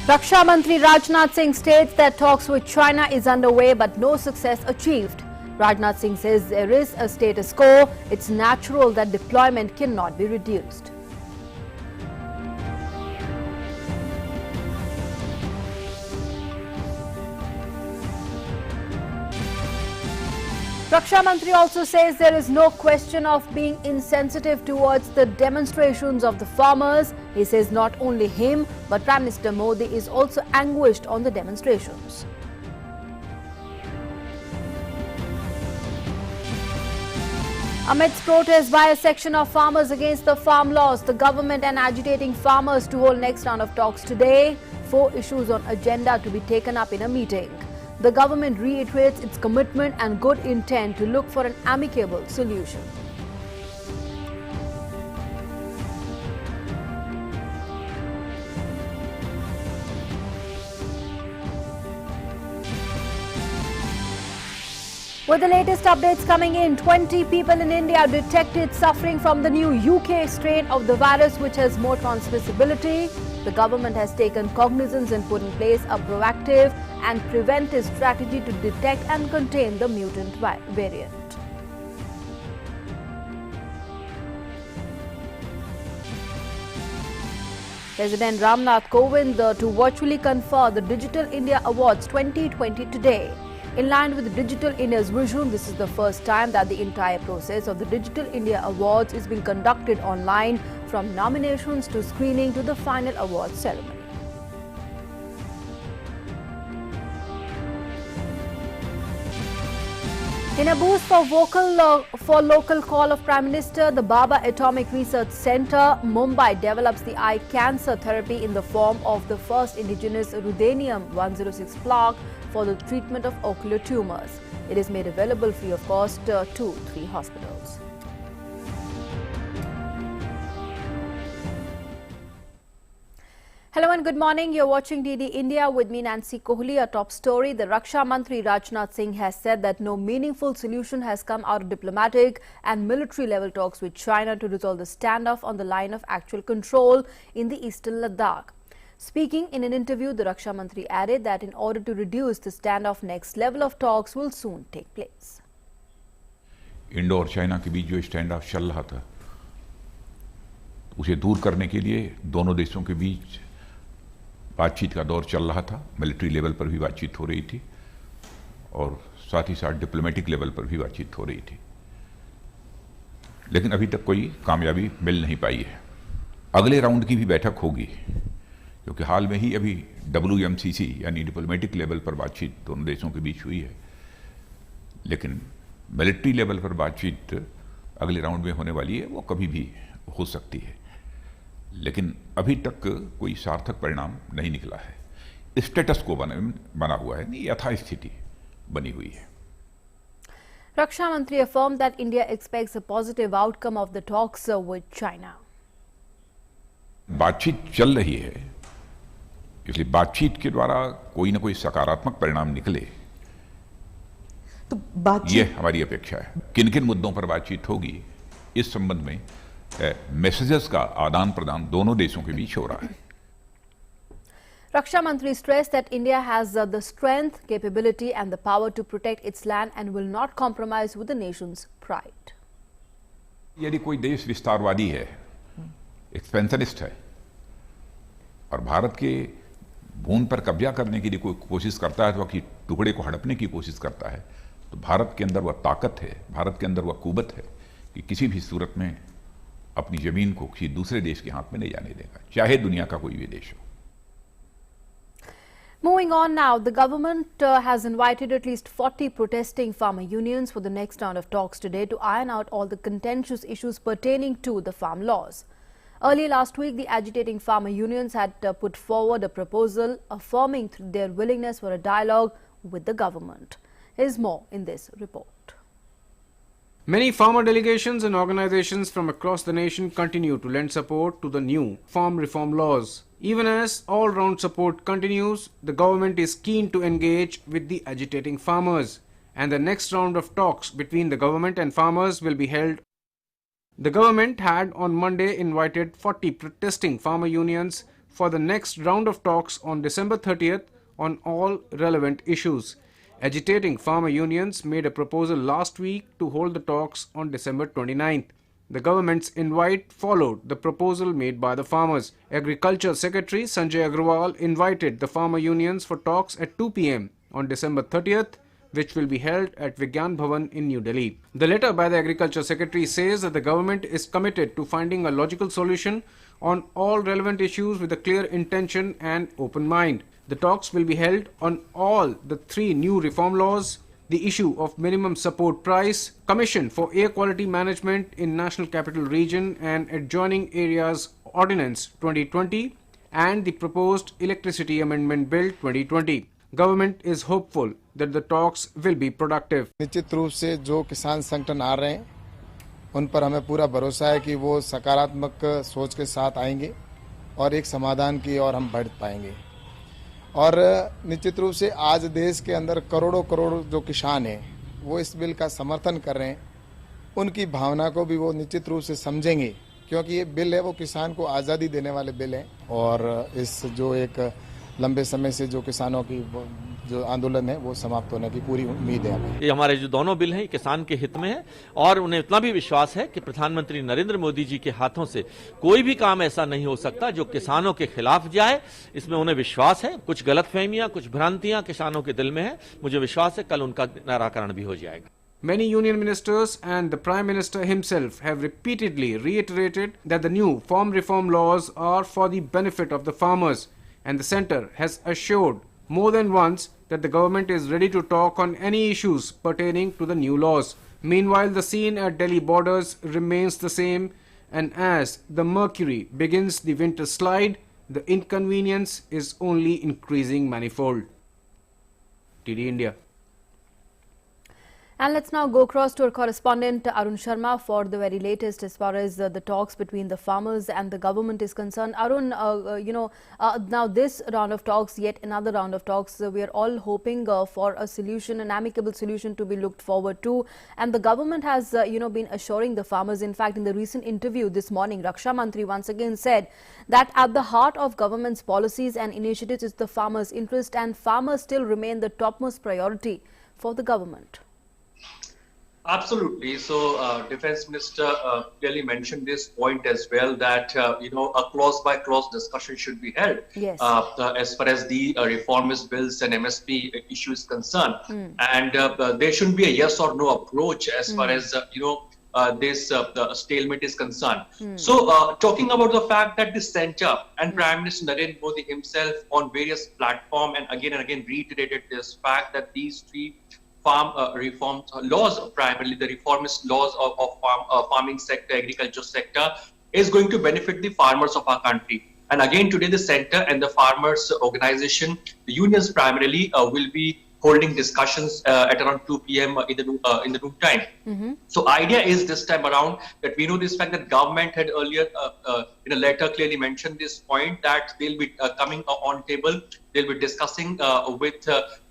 Raksha Mantri Rajnath Singh states that talks with China is underway but no success achieved. Rajnath Singh says there is a status quo. It's natural that deployment cannot be reduced. Raksha Mantri also says there is no question of being insensitive towards the demonstrations of the farmers. He says not only him, but Prime Minister Modi is also anguished on the demonstrations. Amidst protests by a section of farmers against the farm laws, the government and agitating farmers to hold next round of talks today. 4 issues on agenda to be taken up in a meeting. The government reiterates its commitment and good intent to look for an amicable solution. With the latest updates coming in, 20 people in India detected suffering from the new UK strain of the virus, which has more transmissibility. The government has taken cognizance and put in place a proactive and preventive strategy to detect and contain the mutant variant. President Ramnath Kovind to virtually confer the Digital India Awards 2020 today. In line with Digital India's vision, this is the first time that the entire process of the Digital India Awards is being conducted online, from nominations to screening to the final awards ceremony. In a boost for local call of Prime Minister, the Baba Atomic Research Centre, Mumbai develops the eye cancer therapy in the form of the first indigenous ruthenium-106 plaque for the treatment of ocular tumours. It is made available free of cost to 3 hospitals. Hello and good morning. You're watching DD India with me, Nancy Kohli. A top story: the Raksha Mantri Rajnath Singh has said that no meaningful solution has come out of diplomatic and military level talks with China to resolve the standoff on the line of actual control in the eastern Ladakh. Speaking in an interview, the Raksha Mantri added that in order to reduce the standoff, next level of talks will soon take place. Indo और China के बीच जो stand of चल रहा था, उसे दूर करने के लिए दोनों देशों के बीच बातचीत का दौर चल रहा था। मिलिट्री लेवल पर भी बातचीत हो रही थी और साथ ही साथ डिप्लोमेटिक लेवल पर भी बातचीत हो रही थी, लेकिन अभी तक कोई कामयाबी मिल नहीं पाई है। अगले राउंड की भी बैठक होगी, क्योंकि हाल में ही अभी WMCC यानी डिप्लोमेटिक लेवल पर बातचीत दोनों देशों के बीच हुई है, लेकिन मिलिट्री लेवल पर बातचीत अगले राउंड में होने वाली है। वो कभी भी हो सकती है, लेकिन अभी तक कोई सार्थक परिणाम नहीं निकला है। स्टेटस को बना हुआ है, यथास्थिति बनी हुई है। Raksha Mantri affirmed that India expects a positive outcome of the talks with China. बातचीत चल रही है, इसलिए बातचीत के द्वारा कोई ना कोई सकारात्मक परिणाम निकले, तो ये हमारी अपेक्षा है। किन किन मुद्दों पर बातचीत होगी, इस संबंध में मैसेजेस का आदान प्रदान दोनों देशों के बीच हो रहा है। Raksha Mantri stressed that India has the strength, capability and the power to protect its land and will not compromise with the nation's pride. यदि कोई देश विस्तारवादी है, एक्सपेंशनिस्ट है और भारत के भूमि पर कब्जा करने के लिए कोई कोशिश करता है, तो कि टुकड़े को हड़पने की कोशिश करता है, तो भारत के अंदर वह ताकत है, भारत के अंदर वह कुवत है कि किसी भी सूरत में अपनी जमीन को किसी दूसरे देश के हाथ में नहीं जाने देगा, चाहे दुनिया का कोई भी देश हो। Moving on now, the government has invited at least 40 protesting farmer unions for the next round of talks today to iron out all the contentious issues pertaining to the farm laws. Early last week, the agitating farmer unions had put forward a proposal affirming their willingness for a dialogue with the government. Here's more in this report. Many farmer delegations and organizations from across the nation continue to lend support to the new farm reform laws. Even as all-round support continues, the government is keen to engage with the agitating farmers, and the next round of talks between the government and farmers will be held. The government had on Monday invited 40 protesting farmer unions for the next round of talks on December 30th on all relevant issues. Agitating farmer unions made a proposal last week to hold the talks on December 29th. The government's invite followed the proposal made by the farmers. Agriculture Secretary Sanjay Agrawal invited the farmer unions for talks at 2 p.m. on December 30th, which will be held at Vigyan Bhavan in New Delhi. The letter by the Agriculture Secretary says that the government is committed to finding a logical solution on all relevant issues with a clear intention and open mind. The talks will be held on all the 3 new reform laws, the issue of minimum support price, Commission for Air Quality Management in National Capital Region and Adjoining Areas Ordinance 2020 and the proposed Electricity Amendment Bill 2020. Government is hopeful that the talks will be productive. निश्चित रूप से जो किसान संगठन आ रहे हैं उन पर हमें पूरा भरोसा है कि वो सकारात्मक सोच के साथ आएंगे और एक समाधान की ओर हम बढ़ पाएंगे। और निश्चित रूप से आज देश के अंदर करोड़ों करोड़ जो किसान हैं वो इस बिल का समर्थन कर रहे हैं, उनकी भावना को भी वो निश्चित रूप से समझेंगे, क्योंकि ये बिल है वो किसान को आज़ादी देने वाले बिल हैं। और इस जो एक लंबे समय से जो किसानों की जो आंदोलन है वो समाप्त होने की पूरी उम्मीद है हमें। ये हमारे जो दोनों बिल हैं किसान के हित में है और उन्हें इतना भी विश्वास है कि प्रधानमंत्री नरेंद्र मोदी जी के हाथों से कोई भी काम ऐसा नहीं हो सकता जो किसानों के खिलाफ जाए। इसमें उन्हें विश्वास है। कुछ गलतफहमियां, कुछ भ्रांतियां किसानों के दिल में है, मुझे विश्वास है कल उनका निराकरण भी हो जाएगा। Many union ministers and the Prime Minister himself have repeatedly reiterated that the new farm reform laws are for the benefit of the farmers, and the centre has assured more than once that the government is ready to talk on any issues pertaining to the new laws. Meanwhile, the scene at Delhi borders remains the same, and as the mercury begins the winter slide, the inconvenience is only increasing manifold. TD India. And let's now go across to our correspondent Arun Sharma for the very latest as far as the talks between the farmers and the government is concerned. Arun, now this round of talks, yet another round of talks, we are all hoping for a solution, an amicable solution to be looked forward to. And the government has, been assuring the farmers. In fact, in the recent interview this morning, Raksha Mantri once again said that at the heart of government's policies and initiatives is the farmers' interest, and farmers still remain the topmost priority for the government. Absolutely. So, Defence Minister clearly mentioned this point as well, that a clause-by-clause discussion should be held. Yes. As far as the reformist bills and MSP issue is concerned, and there shouldn't be a yes or no approach as far as this stalemate is concerned. So, talking about the fact that the centre and Prime Minister Narendra Modi himself on various platforms and again reiterated this fact that these 3 farm reform laws, primarily the reformist laws of farming sector, agriculture sector, is going to benefit the farmers of our country. And again, today the centre and the farmers organization, the unions primarily, will be holding discussions at around 2 p.m. in the noon time. So idea is this time around that we know this fact that government had earlier in a letter clearly mentioned this point that they'll be coming on table, they'll be discussing with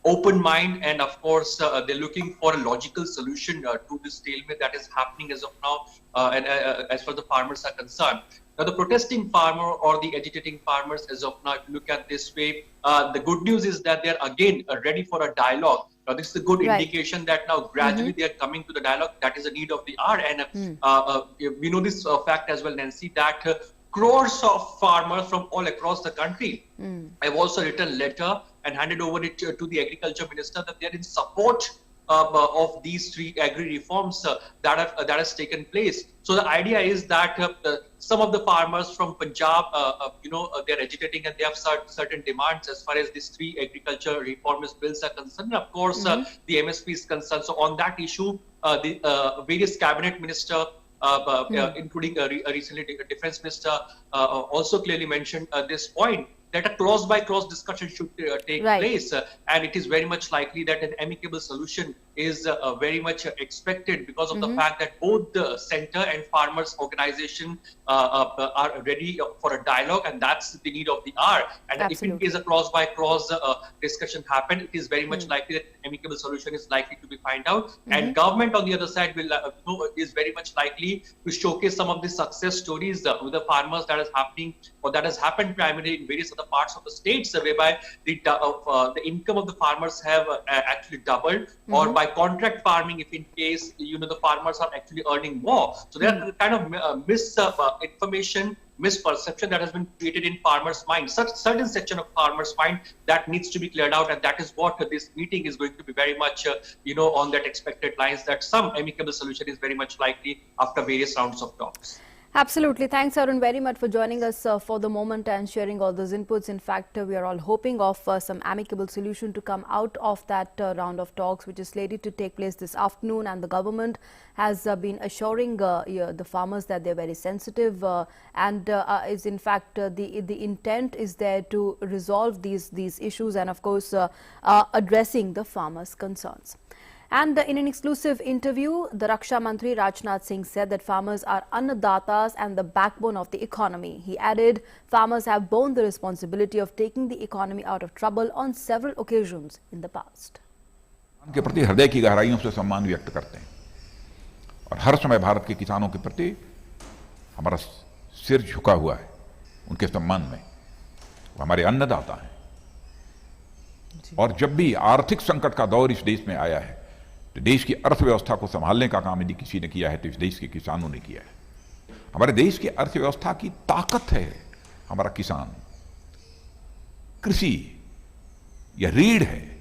open mind, and of course they're looking for a logical solution to this stalemate that is happening as of now, and as far as the farmers are concerned. Now, the protesting farmer or the agitating farmers, as of now, if you look at this way, the good news is that they're again ready for a dialogue. Now, this is a good indication that now gradually they are coming to the dialogue. That is the need of the hour. And we know this fact as well, Nancy, that crores of farmers from all across the country have also written a letter and handed over it to the agriculture minister that they are in support of these 3 agri reforms that has taken place. So the idea is that some of the farmers from Punjab, they're agitating and they have certain demands as far as these 3 agriculture reformist bills are concerned. And of course, the MSP is concerned. So on that issue, the various cabinet minister, including recently the defense minister, also clearly mentioned this point, that a clause-by-clause discussion should take place, and it is very much likely that an amicable solution is very much expected because of the fact that both the center and farmers organization are ready for a dialogue, and that's the need of the hour. And if in case a cross by cross discussion happen, it is very much likely that amicable solution is likely to be found out. And government on the other side will is very much likely to showcase some of the success stories with the farmers that is happening, or that has happened primarily in various other parts of the states, whereby the income of the farmers have actually doubled, or by contract farming, if in case the farmers are actually earning more. So there are kind of misinformation, misperception that has been created in farmers' mind, such certain section of farmers' mind that needs to be cleared out, and that is what this meeting is going to be very much, on that expected lines, that some amicable solution is very much likely after various rounds of talks. Absolutely. Thanks, Arun, very much for joining us for the moment and sharing all those inputs. In fact, we are all hoping of some amicable solution to come out of that round of talks, which is slated to take place this afternoon. And the government has been assuring the farmers that they're very sensitive and is in fact the intent is there to resolve these issues and, of course, addressing the farmers' concerns. And in an exclusive interview, the Raksha Mantri Rajnath Singh said that farmers are annadatas and the backbone of the economy. He added, farmers have borne the responsibility of taking the economy out of trouble on several occasions in the past. के प्रति हृदय की गहराइयों से सम्मान व्यक्त करते हैं और हर समय भारत के किसानों के प्रति हमारा सिर झुका हुआ है उनके सम्मान में। वो हमारे अन्नदाता हैं और जब भी आर्थिक संकट का दौर इस देश में आया है तो देश की अर्थव्यवस्था को संभालने का काम यदि किसी ने किया है तो इस देश के किसानों ने किया है। हमारे देश की अर्थव्यवस्था की ताकत है हमारा किसान, कृषि या रीढ़ है।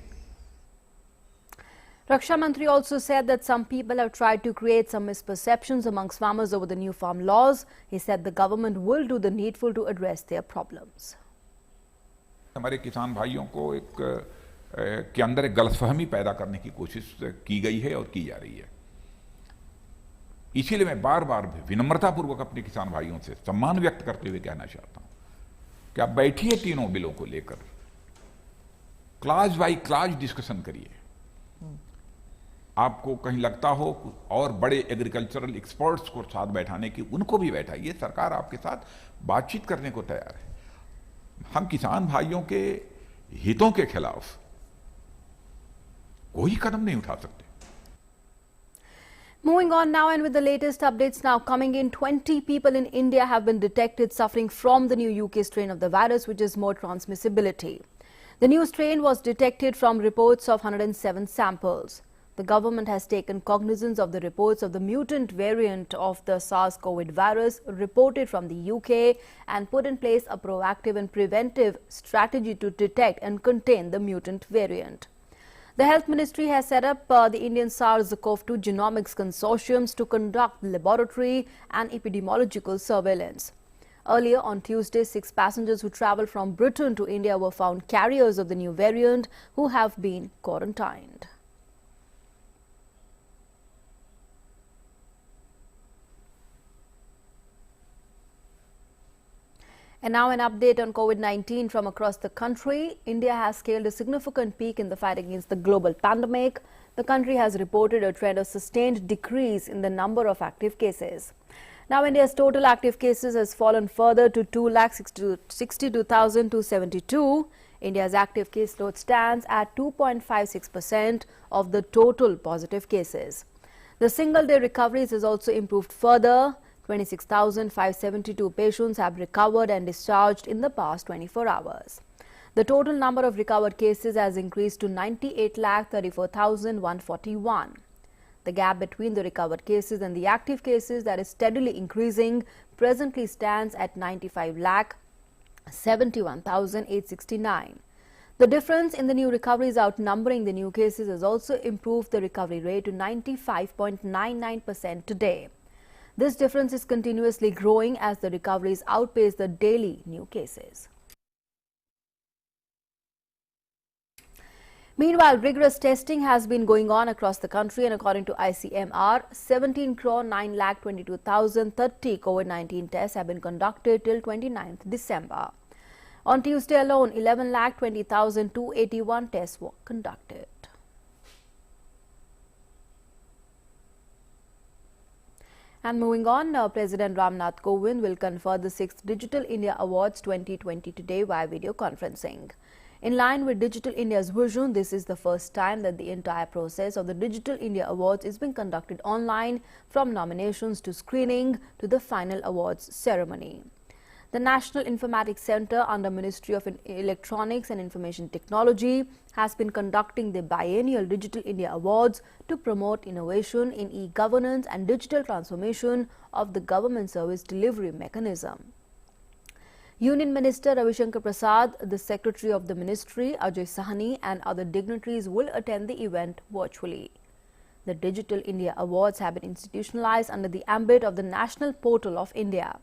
Raksha Mantri also said that some people have tried to create some misperceptions amongst farmers over the new farm laws. He said the government will do the needful to address their problems. हमारे किसान भाइयों को के अंदर एक गलतफहमी पैदा करने की कोशिश की गई है और की जा रही है। इसीलिए मैं बार बार विनम्रतापूर्वक अपने किसान भाइयों से सम्मान व्यक्त करते हुए कहना चाहता हूं कि आप बैठिए तीनों बिलों को लेकर, क्लास बाई क्लास डिस्कशन करिए। आपको कहीं लगता हो और बड़े एग्रीकल्चरल एक्सपर्ट्स को साथ बैठाने की, उनको भी बैठाइए। सरकार आपके साथ बातचीत करने को तैयार है। हम किसान भाइयों के हितों के खिलाफ कोई कदम नहीं उठा सकते। Moving on now, and with the latest updates now coming in, 20 people in India have been detected suffering from the new UK strain of the virus, which is more transmissibility. The new strain was detected from reports of 107 samples. The government has taken cognizance of the reports of the mutant variant of the SARS-CoV virus reported from the UK and put in place a proactive and preventive strategy to detect and contain the mutant variant. The Health Ministry has set up the Indian SARS-CoV-2 Genomics Consortiums to conduct laboratory and epidemiological surveillance. Earlier on Tuesday, 6 passengers who travelled from Brighton to India were found carriers of the new variant who have been quarantined. And now an update on COVID-19 from across the country. India has scaled a significant peak in the fight against the global pandemic. The country has reported a trend of sustained decrease in the number of active cases. Now India's total active cases has fallen further to 2,62,272. India's active caseload stands at 2.56% of the total positive cases. The single-day recoveries has also improved further. 26,572 patients have recovered and discharged in the past 24 hours. The total number of recovered cases has increased to 98,34,141. The gap between the recovered cases and the active cases, that is steadily increasing, presently stands at 95,71,869. The difference in the new recoveries outnumbering the new cases has also improved the recovery rate to 95.99% today. This difference is continuously growing as the recoveries outpace the daily new cases. Meanwhile, rigorous testing has been going on across the country, and according to ICMR, 17,922,030 COVID-19 tests have been conducted till 29th December. On Tuesday alone, 11,20,281 tests were conducted. And moving on, President Rajnath Singh will confer the 6th Digital India Awards 2020 today via video conferencing. In line with Digital India's vision, this is the first time that the entire process of the Digital India Awards is being conducted online, from nominations to screening to the final awards ceremony. The National Informatics Centre under Ministry of Electronics and Information Technology has been conducting the biennial Digital India Awards to promote innovation in e-governance and digital transformation of the government service delivery mechanism. Union Minister Ravi Shankar Prasad, the Secretary of the Ministry, Ajay Sahni, and other dignitaries will attend the event virtually. The Digital India Awards have been institutionalized under the ambit of the National Portal of India.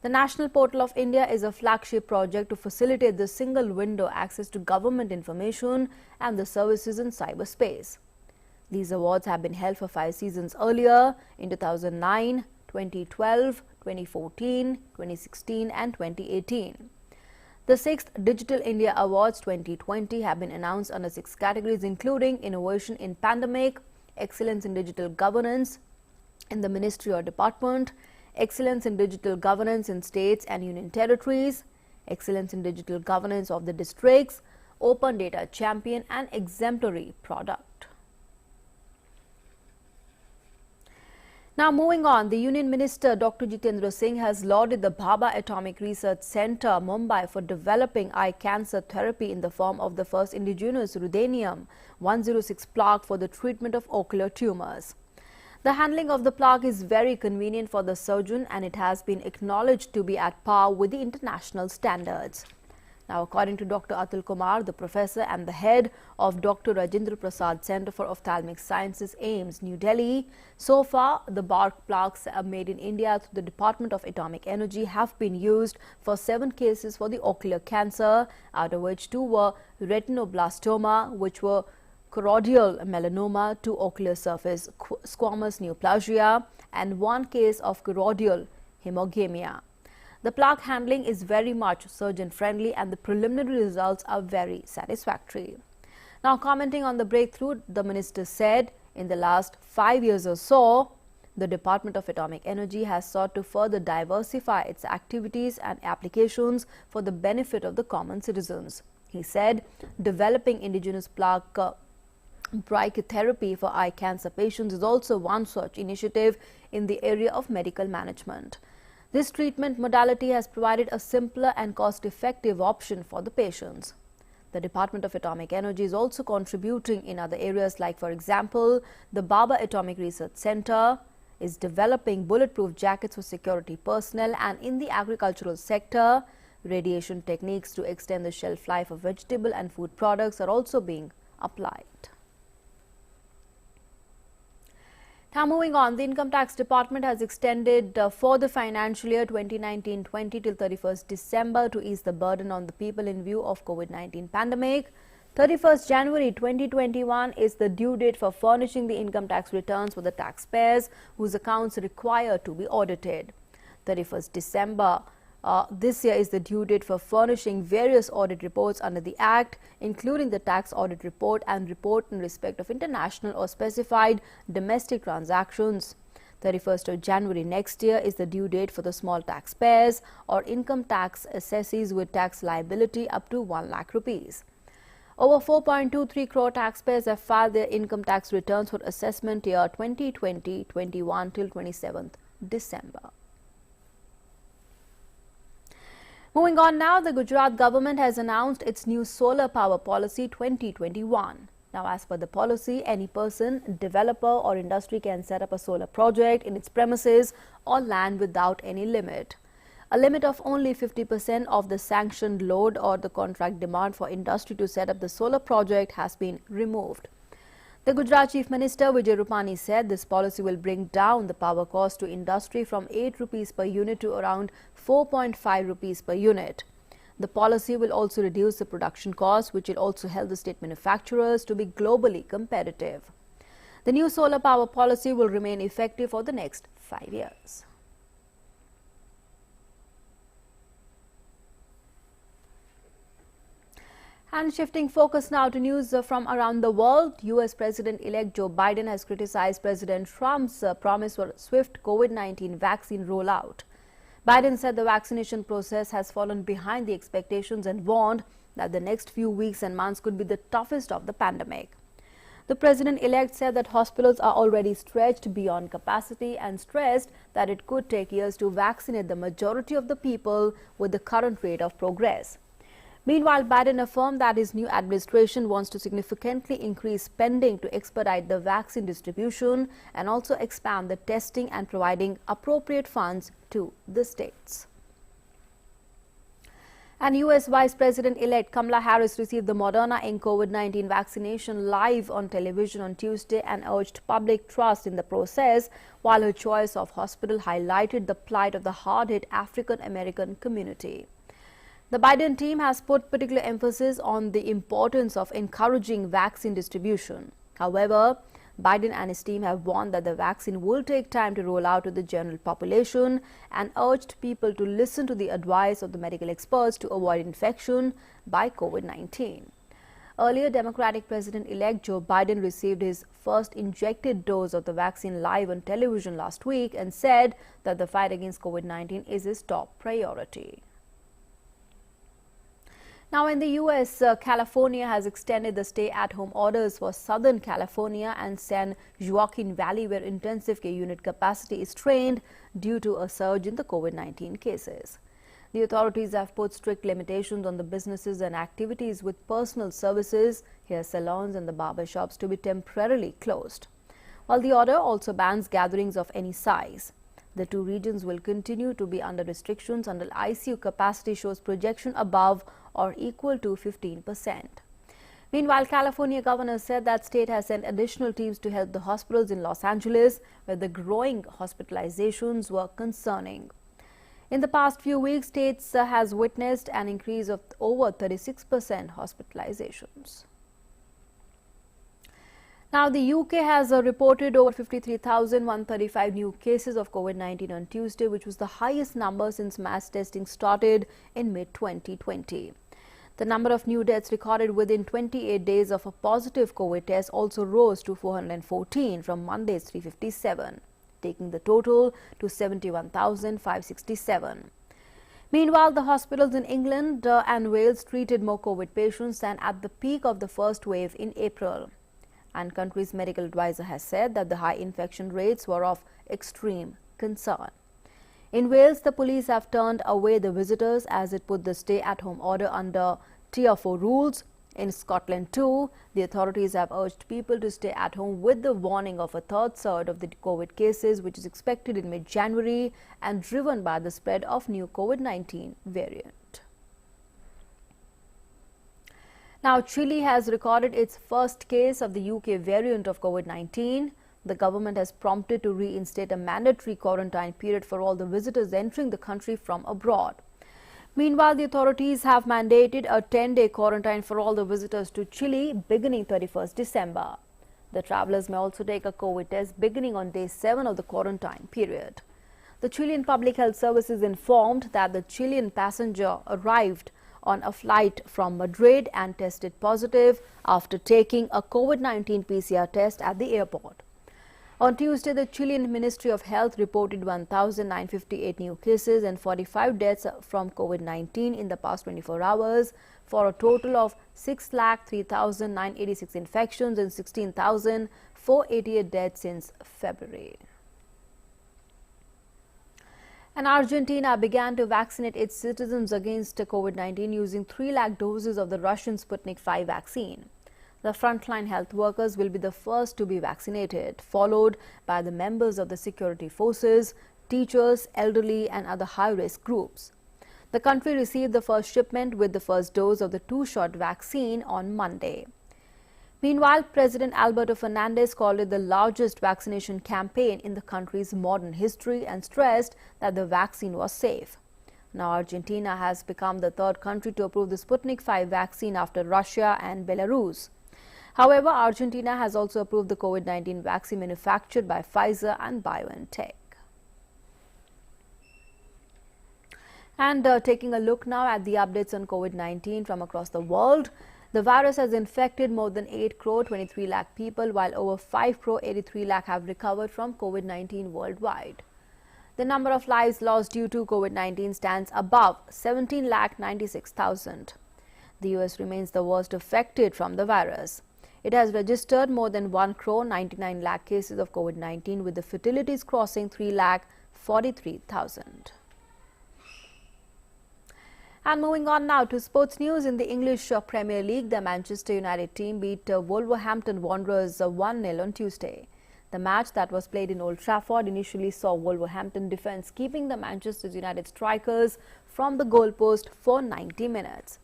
The National Portal of India is a flagship project to facilitate the single window access to government information and the services in cyberspace. These awards have been held for 5 seasons earlier in 2009, 2012, 2014, 2016 and 2018. The 6th Digital India Awards 2020 have been announced under 6 categories, including Innovation in Pandemic, Excellence in Digital Governance in the Ministry or Department, Excellence in Digital Governance in States and Union Territories, Excellence in Digital Governance of the Districts, Open Data Champion and Exemplary Product. Now moving on, the Union Minister Dr. Jitendra Singh has lauded the Bhabha Atomic Research Centre, Mumbai, for developing eye cancer therapy in the form of the first indigenous ruthenium-106 plaque for the treatment of ocular tumours. The handling of the plaque is very convenient for the surgeon and it has been acknowledged to be at par with the international standards. Now, according to Dr. Atul Kumar, the professor and the head of Dr. Rajendra Prasad Centre for Ophthalmic Sciences, AIIMS, New Delhi, so far the bark plaques made in India through the Department of Atomic Energy have been used for 7 cases for the ocular cancer, out of which 2 were retinoblastoma, which were choroidal melanoma, 2 ocular surface squamous neoplasia, and 1 case of choroidal hemogemia. The plaque handling is very much surgeon-friendly and the preliminary results are very satisfactory. Now, commenting on the breakthrough, the minister said, in the last 5 years or so, the Department of Atomic Energy has sought to further diversify its activities and applications for the benefit of the common citizens. He said, developing indigenous plaque brachytherapy for eye cancer patients is also one such initiative in the area of medical management. This treatment modality has provided a simpler and cost-effective option for the patients. The Department of Atomic Energy is also contributing in other areas, like, for example, the Bhabha Atomic Research Centre is developing bulletproof jackets for security personnel, and in the agricultural sector, radiation techniques to extend the shelf life of vegetable and food products are also being applied. Now moving on, the Income Tax Department has extended for the financial year 2019-20 till 31st December to ease the burden on the people in view of COVID-19 pandemic. 31st January 2021 is the due date for furnishing the income tax returns for the taxpayers whose accounts require to be audited. 31st December this year is the due date for furnishing various audit reports under the Act, including the tax audit report and report in respect of international or specified domestic transactions. 31st of January next year is the due date for the small taxpayers or income tax assessees with tax liability up to 1 lakh rupees. Over 4.23 crore taxpayers have filed their income tax returns for assessment year 2020-21 till 27th December. Moving on now, the Gujarat government has announced its new solar power policy 2021. Now, as per the policy, any person, developer or industry can set up a solar project in its premises or land without any limit. A limit of only 50% of the sanctioned load or the contract demand for industry to set up the solar project has been removed. The Gujarat Chief Minister Vijay Rupani said this policy will bring down the power cost to industry from 8 rupees per unit to around 4.5 rupees per unit. The policy will also reduce the production cost, which will also help the state manufacturers to be globally competitive. The new solar power policy will remain effective for the next 5 years. And shifting focus now to news from around the world, US President-elect Joe Biden has criticized President Trump's promise for swift COVID-19 vaccine rollout. Biden said the vaccination process has fallen behind the expectations and warned that the next few weeks and months could be the toughest of the pandemic. The president-elect said that hospitals are already stretched beyond capacity and stressed that it could take years to vaccinate the majority of the people with the current rate of progress. Meanwhile, Biden affirmed that his new administration wants to significantly increase spending to expedite the vaccine distribution and also expand the testing and providing appropriate funds to the states. And US Vice President-elect Kamala Harris received the Moderna Inc. COVID-19 vaccination live on television on Tuesday and urged public trust in the process, while her choice of hospital highlighted the plight of the hard-hit African-American community. The Biden team has put particular emphasis on the importance of encouraging vaccine distribution. However, Biden and his team have warned that the vaccine will take time to roll out to the general population and urged people to listen to the advice of the medical experts to avoid infection by COVID-19. Earlier, Democratic President-elect Joe Biden received his first injected dose of the vaccine live on television last week and said that the fight against COVID-19 is his top priority. Now in the U.S., California has extended the stay-at-home orders for Southern California and San Joaquin Valley, where intensive care unit capacity is strained due to a surge in the COVID-19 cases. The authorities have put strict limitations on the businesses and activities with personal services, hair salons and the barber shops to be temporarily closed. While the order also bans gatherings of any size. The two regions will continue to be under restrictions until ICU capacity shows projection above or equal to 15%. Meanwhile, California governor said that state has sent additional teams to help the hospitals in Los Angeles, where the growing hospitalizations were concerning. In the past few weeks, states has witnessed an increase of over 36% hospitalizations. Now, the UK has reported over 53,135 new cases of COVID-19 on Tuesday, which was the highest number since mass testing started in mid-2020. The number of new deaths recorded within 28 days of a positive COVID test also rose to 414 from Monday's 357, taking the total to 71,567. Meanwhile, the hospitals in England and Wales treated more COVID patients than at the peak of the first wave in April. And country's medical advisor has said that the high infection rates were of extreme concern. In Wales, the police have turned away the visitors as it put the stay-at-home order under Tier 4 rules. In Scotland too, the authorities have urged people to stay at home with the warning of a third surge of the COVID cases, which is expected in mid-January and driven by the spread of new COVID-19 variant. Now, Chile has recorded its first case of the UK variant of COVID-19. The government has prompted to reinstate a mandatory quarantine period for all the visitors entering the country from abroad. Meanwhile, the authorities have mandated a 10-day quarantine for all the visitors to Chile beginning 31st December. The travellers may also take a COVID test beginning on day 7 of the quarantine period. The Chilean Public Health Services informed that the Chilean passenger arrived on a flight from Madrid and tested positive after taking a COVID-19 PCR test at the airport. On Tuesday, the Chilean Ministry of Health reported 1,958 new cases and 45 deaths from COVID-19 in the past 24 hours for a total of 6,03,986 infections and 16,488 deaths since February. And Argentina began to vaccinate its citizens against COVID-19 using 3 lakh doses of the Russian Sputnik V vaccine. The frontline health workers will be the first to be vaccinated, followed by the members of the security forces, teachers, elderly and other high-risk groups. The country received the first shipment with the first dose of the 2-shot vaccine on Monday. Meanwhile, President Alberto Fernandez called it the largest vaccination campaign in the country's modern history and stressed that the vaccine was safe. Now, Argentina has become the 3rd country to approve the Sputnik V vaccine after Russia and Belarus. However, Argentina has also approved the COVID-19 vaccine manufactured by Pfizer and BioNTech. And taking a look now at the updates on COVID-19 from across the world. The virus has infected more than 8 crore 23 lakh people, while over 5 crore 83 lakh have recovered from COVID-19 worldwide. The number of lives lost due to COVID-19 stands above 17 lakh 96,000. The US remains the worst affected from the virus. It has registered more than 1 crore 99 lakh cases of COVID-19, with the fatalities crossing 3 lakh 43,000. And moving on now to sports news. In the English Premier League, the Manchester United team beat Wolverhampton Wanderers 1-0 on Tuesday. The match that was played in Old Trafford initially saw Wolverhampton defence keeping the Manchester United strikers from the goalpost for 90 minutes.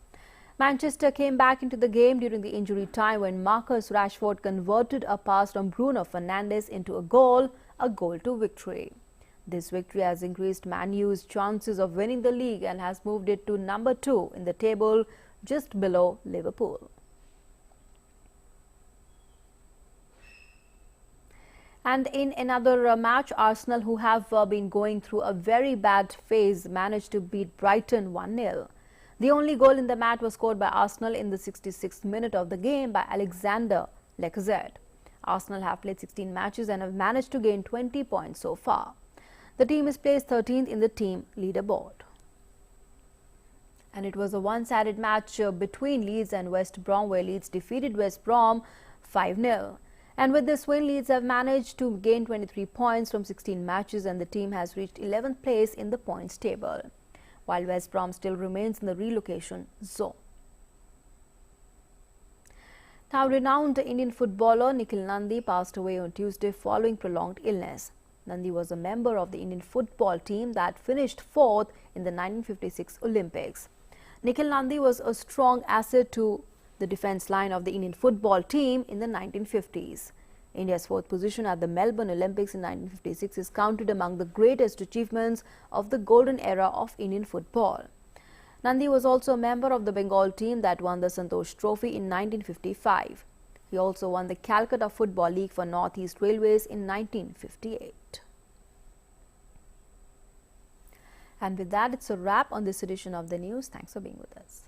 Manchester came back into the game during the injury time when Marcus Rashford converted a pass from Bruno Fernandes into a goal to victory. This victory has increased Man U's chances of winning the league and has moved it to number 2 in the table, just below Liverpool. And in another match, Arsenal, who have been going through a very bad phase, managed to beat Brighton 1-0. The only goal in the match was scored by Arsenal in the 66th minute of the game by Alexander Lacazette. Arsenal have played 16 matches and have managed to gain 20 points so far. The team is placed 13th in the team leaderboard. And it was a one-sided match between Leeds and West Brom, where Leeds defeated West Brom 5-0. And with this win, Leeds have managed to gain 23 points from 16 matches, and the team has reached 11th place in the points table, while West Brom still remains in the relocation zone. Now, renowned Indian footballer Nikhil Nandi passed away on Tuesday following prolonged illness. Nandi was a member of the Indian football team that finished 4th in the 1956 Olympics. Nikhil Nandi was a strong asset to the defence line of the Indian football team in the 1950s. India's 4th position at the Melbourne Olympics in 1956 is counted among the greatest achievements of the golden era of Indian football. Nandi was also a member of the Bengal team that won the Santosh Trophy in 1955. He also won the Calcutta Football League for North East Railways in 1958. And with that, it's a wrap on this edition of the news. Thanks for being with us.